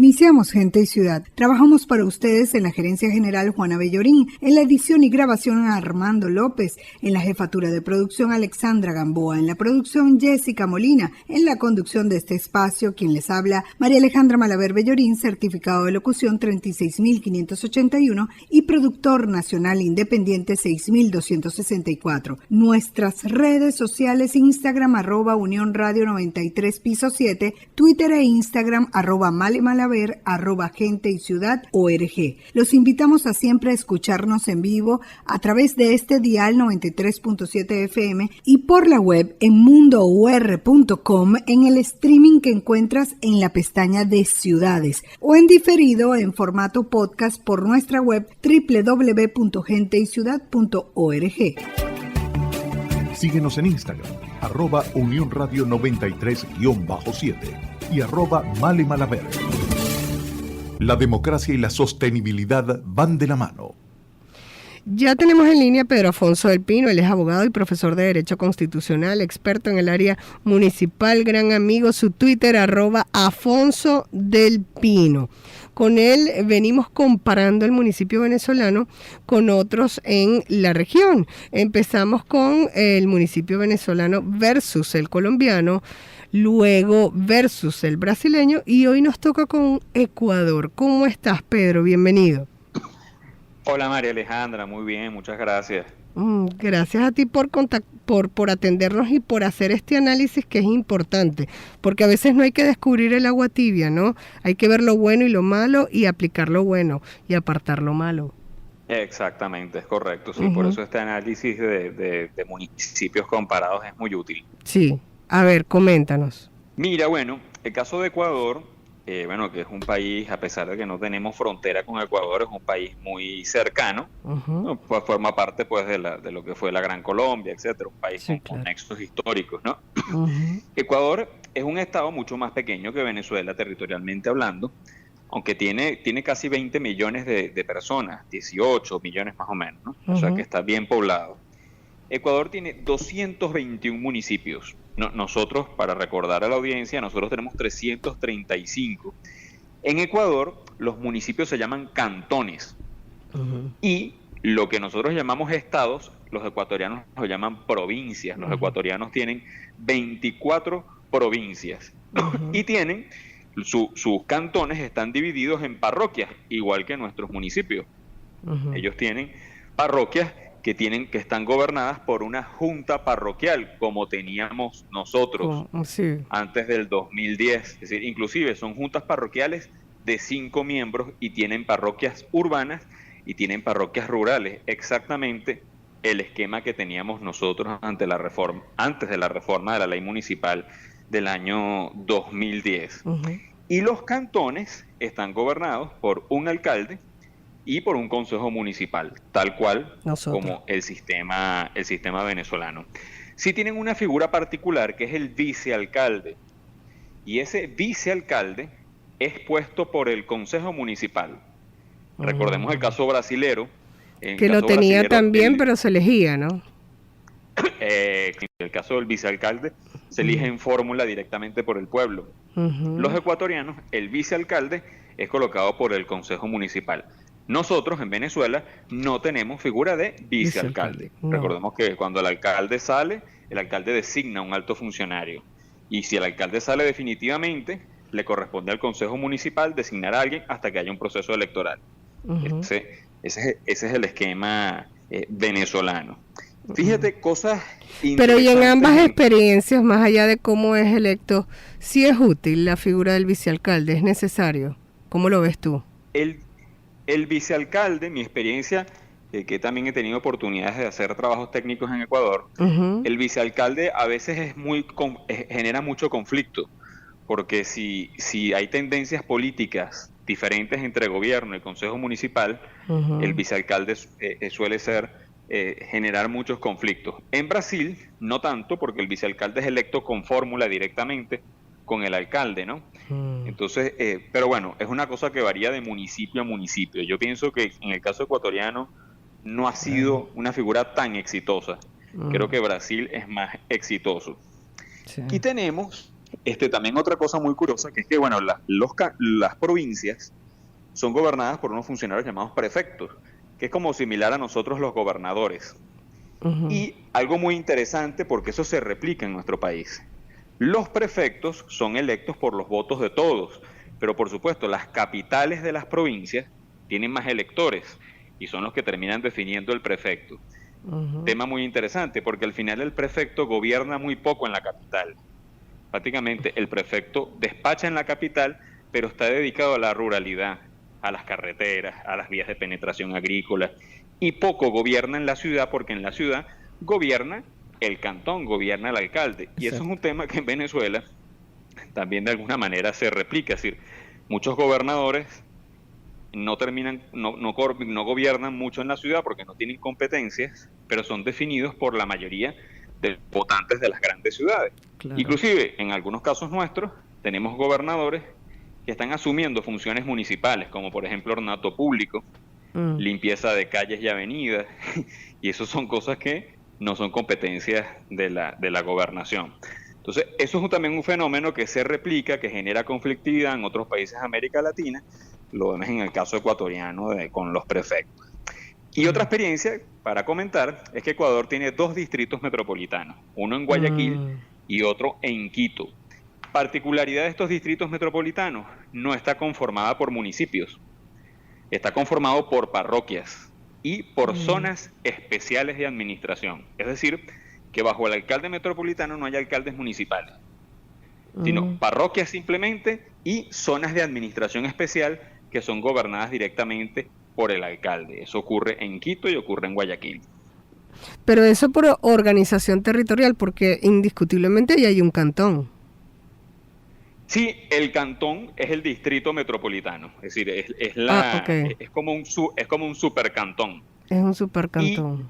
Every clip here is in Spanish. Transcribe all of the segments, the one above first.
Iniciamos Gente y Ciudad. Trabajamos para ustedes en la gerencia general Juana Bellorín, en la edición y grabación Armando López, en la jefatura de producción Alexandra Gamboa, en la producción Jessica Molina, en la conducción de este espacio, quien les habla, María Alejandra Malaver Bellorín, certificado de locución 36.581 y productor nacional independiente 6.264. Nuestras redes sociales: Instagram @Unión Radio 93 piso 7, Twitter e Instagram @MaleMalaver, @Gente y Ciudad ORG. Los invitamos a siempre escucharnos en vivo a través de este dial 93.7 FM y por la web en mundour.com, en el streaming que encuentras en la pestaña de Ciudades, o en diferido en formato podcast por nuestra web www.genteyciudad.org. Síguenos en Instagram, @Unión Radio 93-7 y @MaleMalaver. La democracia y la sostenibilidad van de la mano. Ya tenemos en línea a Pedro Afonso del Pino. Él es abogado y profesor de Derecho Constitucional, experto en el área municipal, gran amigo. Su Twitter @Afonso del Pino. Con él venimos comparando el municipio venezolano con otros en la región. Empezamos con el municipio venezolano versus el colombiano, luego versus el brasileño, y hoy nos toca con Ecuador. ¿Cómo estás, Pedro? Bienvenido. Hola, María Alejandra, muy bien, muchas gracias. Gracias a ti por atendernos y por hacer este análisis, que es importante, porque a veces no hay que descubrir el agua tibia, ¿no? Hay que ver lo bueno y lo malo y aplicar lo bueno y apartar lo malo. Exactamente, es correcto, sí, por eso este análisis de municipios comparados es muy útil. Sí, a ver, coméntanos. Mira, bueno, el caso de Ecuador, que es un país, a pesar de que no tenemos frontera con Ecuador, es un país muy cercano, ¿no? Pues forma parte pues de lo que fue la Gran Colombia, etcétera, un país con nexos históricos, ¿no? Ecuador es un estado mucho más pequeño que Venezuela, territorialmente hablando, aunque tiene casi 20 millones de personas, 18 millones más o menos, ¿no? O sea que está bien poblado. Ecuador tiene 221 municipios. Nosotros, para recordar a la audiencia, nosotros tenemos 335. En Ecuador, los municipios se llaman cantones. Y lo que nosotros llamamos estados, los ecuatorianos lo llaman provincias. Los ecuatorianos tienen 24 provincias. Y tienen, sus cantones están divididos en parroquias, igual que nuestros municipios. Ellos tienen parroquias que están gobernadas por una junta parroquial, como teníamos nosotros antes del 2010. Es decir, inclusive son juntas parroquiales de 5 miembros y tienen parroquias urbanas y tienen parroquias rurales. Exactamente el esquema que teníamos nosotros antes de la reforma de la ley municipal del año 2010. Y los cantones están gobernados por un alcalde y por un consejo municipal, tal cual como el sistema venezolano. Sí tienen una figura particular, que es el vicealcalde, y ese vicealcalde es puesto por el consejo municipal. Recordemos el caso brasilero. Que lo tenía también, pero se elegía, ¿no? En el caso del vicealcalde se elige en fórmula directamente por el pueblo. Los ecuatorianos, el vicealcalde es colocado por el consejo municipal. Nosotros en Venezuela no tenemos figura de vicealcalde. Recordemos que cuando el alcalde sale, el alcalde designa un alto funcionario. Y si el alcalde sale definitivamente, le corresponde al consejo municipal designar a alguien hasta que haya un proceso electoral. Ese es el esquema venezolano. Fíjate, cosas interesantes. Pero y en ambas experiencias, más allá de cómo es electo, ¿sí es útil la figura del vicealcalde? ¿Es necesario? ¿Cómo lo ves tú? El vicealcalde, mi experiencia, que también he tenido oportunidades de hacer trabajos técnicos en Ecuador, el vicealcalde a veces genera mucho conflicto, porque si hay tendencias políticas diferentes entre gobierno y consejo municipal, el vicealcalde suele generar muchos conflictos. En Brasil, no tanto, porque el vicealcalde es electo con fórmula directamente con el alcalde, ¿no? Entonces, pero bueno, es una cosa que varía de municipio a municipio. Yo pienso que en el caso ecuatoriano no ha sido una figura tan exitosa. Creo que Brasil es más exitoso. Y tenemos También otra cosa muy curiosa, que es que, bueno, las provincias son gobernadas por unos funcionarios llamados prefectos, que es como similar a nosotros los gobernadores. Y algo muy interesante, porque eso se replica en nuestro país. Los prefectos son electos por los votos de todos, pero por supuesto las capitales de las provincias tienen más electores y son los que terminan definiendo el prefecto. Tema muy interesante, porque al final el prefecto gobierna muy poco en la capital. Prácticamente el prefecto despacha en la capital, pero está dedicado a la ruralidad, a las carreteras, a las vías de penetración agrícola, y poco gobierna en la ciudad, porque en la ciudad gobierna el cantón, gobierna el alcalde. Y eso es un tema que en Venezuela también de alguna manera se replica. Es decir, muchos gobernadores no gobiernan mucho en la ciudad porque no tienen competencias, pero son definidos por la mayoría de votantes de las grandes ciudades. Claro. Inclusive, en algunos casos nuestros, tenemos gobernadores que están asumiendo funciones municipales, como por ejemplo ornato público, limpieza de calles y avenidas, y eso son cosas que no son competencias de la gobernación. Entonces, eso es también un fenómeno que se replica, que genera conflictividad en otros países de América Latina, lo vemos en el caso ecuatoriano con los prefectos. Y otra experiencia para comentar es que Ecuador tiene 2 distritos metropolitanos, uno en Guayaquil y otro en Quito. Particularidad de estos distritos metropolitanos, no está conformada por municipios, está conformado por parroquias y por zonas especiales de administración. Es decir, que bajo el alcalde metropolitano no hay alcaldes municipales, sino parroquias simplemente y zonas de administración especial que son gobernadas directamente por el alcalde. Eso ocurre en Quito y ocurre en Guayaquil. Pero eso por organización territorial, porque indiscutiblemente ahí hay un cantón. Sí, el cantón es el distrito metropolitano, es decir, es como un supercantón. Es un supercantón.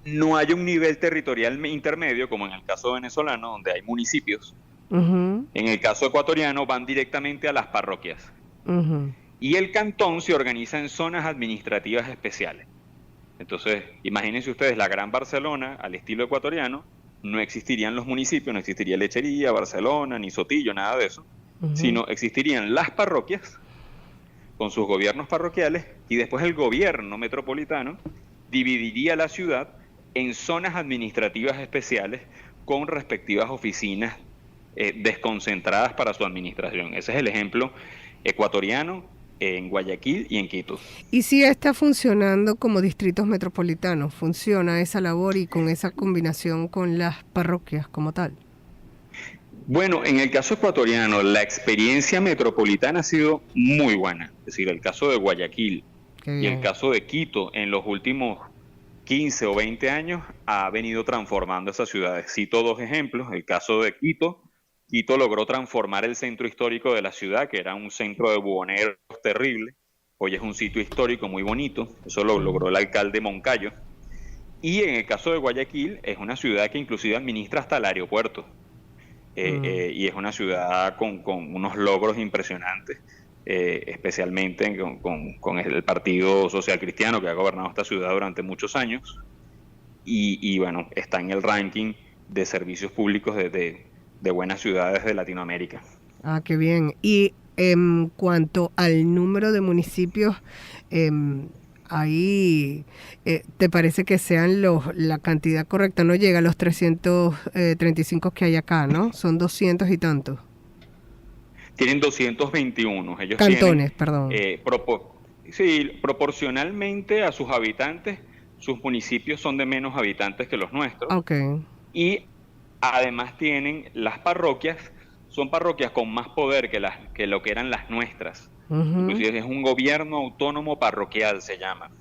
Y no hay un nivel territorial intermedio, como en el caso venezolano, donde hay municipios. En el caso ecuatoriano van directamente a las parroquias. Y el cantón se organiza en zonas administrativas especiales. Entonces, imagínense ustedes la Gran Barcelona, al estilo ecuatoriano, no existirían los municipios, no existiría Lechería, Barcelona, ni Sotillo, nada de eso, sino existirían las parroquias con sus gobiernos parroquiales, y después el gobierno metropolitano dividiría la ciudad en zonas administrativas especiales con respectivas oficinas desconcentradas para su administración. Ese es el ejemplo ecuatoriano en Guayaquil y en Quito. ¿Y si está funcionando como distritos metropolitanos? ¿Funciona esa labor y con esa combinación con las parroquias como tal? Bueno, en el caso ecuatoriano, la experiencia metropolitana ha sido muy buena. Es decir, el caso de Guayaquil y el caso de Quito en los últimos 15 o 20 años ha venido transformando esas ciudades. Cito 2 ejemplos. El caso de Quito. Quito logró transformar el centro histórico de la ciudad, que era un centro de buhoneros terrible. Hoy es un sitio histórico muy bonito. Eso lo logró el alcalde Moncayo. Y en el caso de Guayaquil, es una ciudad que inclusive administra hasta el aeropuerto. Y es una ciudad con unos logros impresionantes, especialmente con el Partido Social Cristiano, que ha gobernado esta ciudad durante muchos años. Y bueno, está en el ranking de servicios públicos de buenas ciudades de Latinoamérica. Ah, qué bien. Y en cuanto al número de municipios, ahí ¿te parece que sean la cantidad correcta? No llega a los 335 que hay acá, ¿no? Son 200 y tantos. Tienen 221. Ellos cantones, perdón. Sí, proporcionalmente a sus habitantes, sus municipios son de menos habitantes que los nuestros. Okay. Y además tienen las parroquias, son parroquias con más poder que lo que eran las nuestras. Inclusive es un gobierno autónomo parroquial, se llama.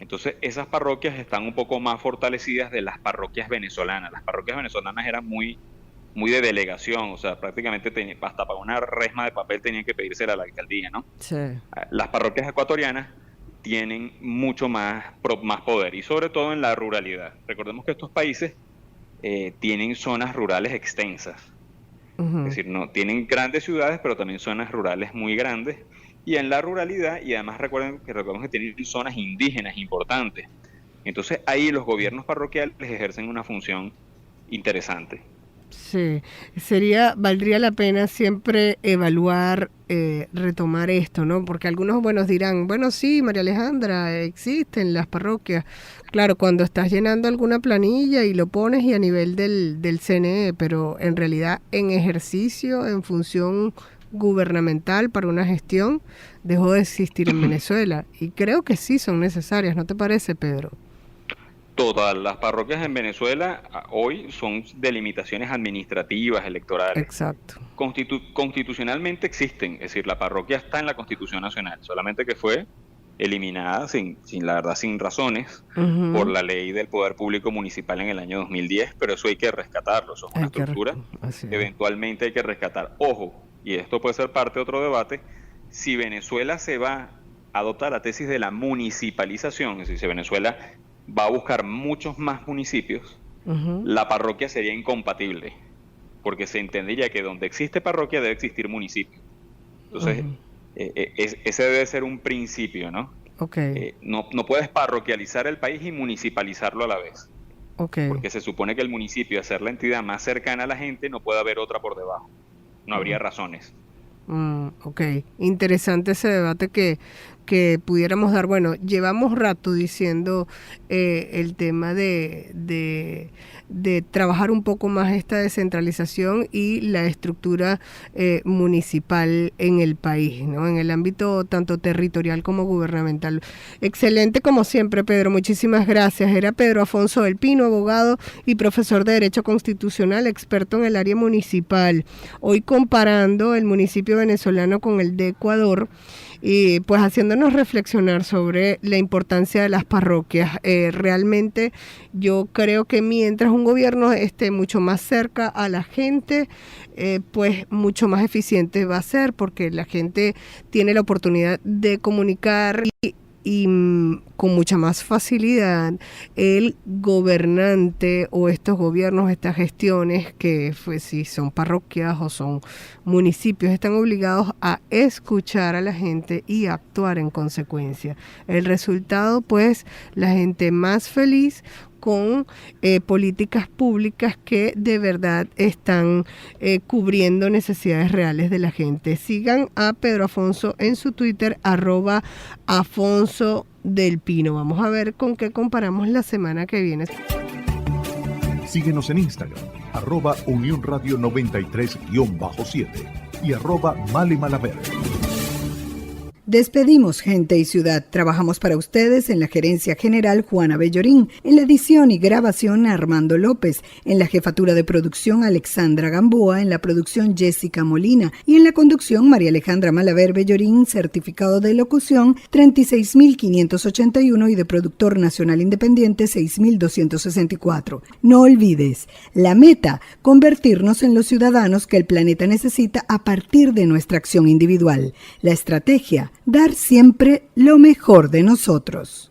Entonces esas parroquias están un poco más fortalecidas de las parroquias venezolanas. Las parroquias venezolanas eran muy de delegación, o sea, prácticamente hasta para una resma de papel tenían que pedírsela a la alcaldía, ¿no? Sí. Las parroquias ecuatorianas tienen mucho más poder, y sobre todo en la ruralidad. Recordemos que estos países tienen zonas rurales extensas. Es decir, no tienen grandes ciudades, pero también zonas rurales muy grandes. Y en la ruralidad, y además recuerden que tienen zonas indígenas importantes. Entonces ahí los gobiernos parroquiales ejercen una función interesante. Sí, valdría la pena siempre evaluar, retomar esto, ¿no? Porque algunos buenos dirán, bueno, sí, María Alejandra, existen las parroquias. Claro, cuando estás llenando alguna planilla y lo pones y a nivel del CNE, pero en realidad en ejercicio, en función gubernamental para una gestión, dejó de existir en Venezuela. Y creo que sí son necesarias, ¿no te parece, Pedro? Todas las parroquias en Venezuela hoy son delimitaciones administrativas, electorales. Exacto. Constitucionalmente existen, es decir, la parroquia está en la Constitución Nacional, solamente que fue eliminada la verdad, sin razones, por la ley del Poder Público Municipal en el año 2010, pero eso hay que rescatarlo, eso es una estructura que eventualmente hay que rescatar. Ojo, y esto puede ser parte de otro debate, si Venezuela se va a adoptar la tesis de la municipalización, es decir, si Venezuela va a buscar muchos más municipios, la parroquia sería incompatible, porque se entendería que donde existe parroquia debe existir municipio. Entonces, ese debe ser un principio, ¿no? Okay. No puedes parroquializar el país y municipalizarlo a la vez. Okay. Porque se supone que el municipio, al ser la entidad más cercana a la gente, no puede haber otra por debajo. No habría razones. Ok, interesante ese debate que pudiéramos dar. Bueno, llevamos rato diciendo el tema de trabajar un poco más esta descentralización y la estructura municipal en el país, ¿no? En el ámbito tanto territorial como gubernamental. Excelente como siempre, Pedro, muchísimas gracias. Era Pedro Afonso del Pino, abogado y profesor de Derecho Constitucional, experto en el área municipal. Hoy comparando el municipio venezolano con el de Ecuador, y pues haciéndonos reflexionar sobre la importancia de las parroquias. Realmente yo creo que mientras un gobierno esté mucho más cerca a la gente, pues mucho más eficiente va a ser, porque la gente tiene la oportunidad de comunicar y con mucha más facilidad el gobernante o estos gobiernos, estas gestiones que si son parroquias o son municipios, están obligados a escuchar a la gente y actuar en consecuencia. El resultado, pues, la gente más feliz con políticas públicas que de verdad están cubriendo necesidades reales de la gente. Sigan a Pedro Afonso en su Twitter, @Afonso del Pino. Vamos a ver con qué comparamos la semana que viene. Síguenos en Instagram, @Unión Radio 93-7 y @Male Malaver. Despedimos Gente y Ciudad. Trabajamos para ustedes en la gerencia general Juana Bellorín, en la edición y grabación Armando López, en la jefatura de producción Alexandra Gamboa, en la producción Jessica Molina y en la conducción María Alejandra Malaver Bellorín, certificado de locución 36.581 y de productor nacional independiente 6.264. No olvides, la meta, convertirnos en los ciudadanos que el planeta necesita a partir de nuestra acción individual. La estrategia, dar siempre lo mejor de nosotros.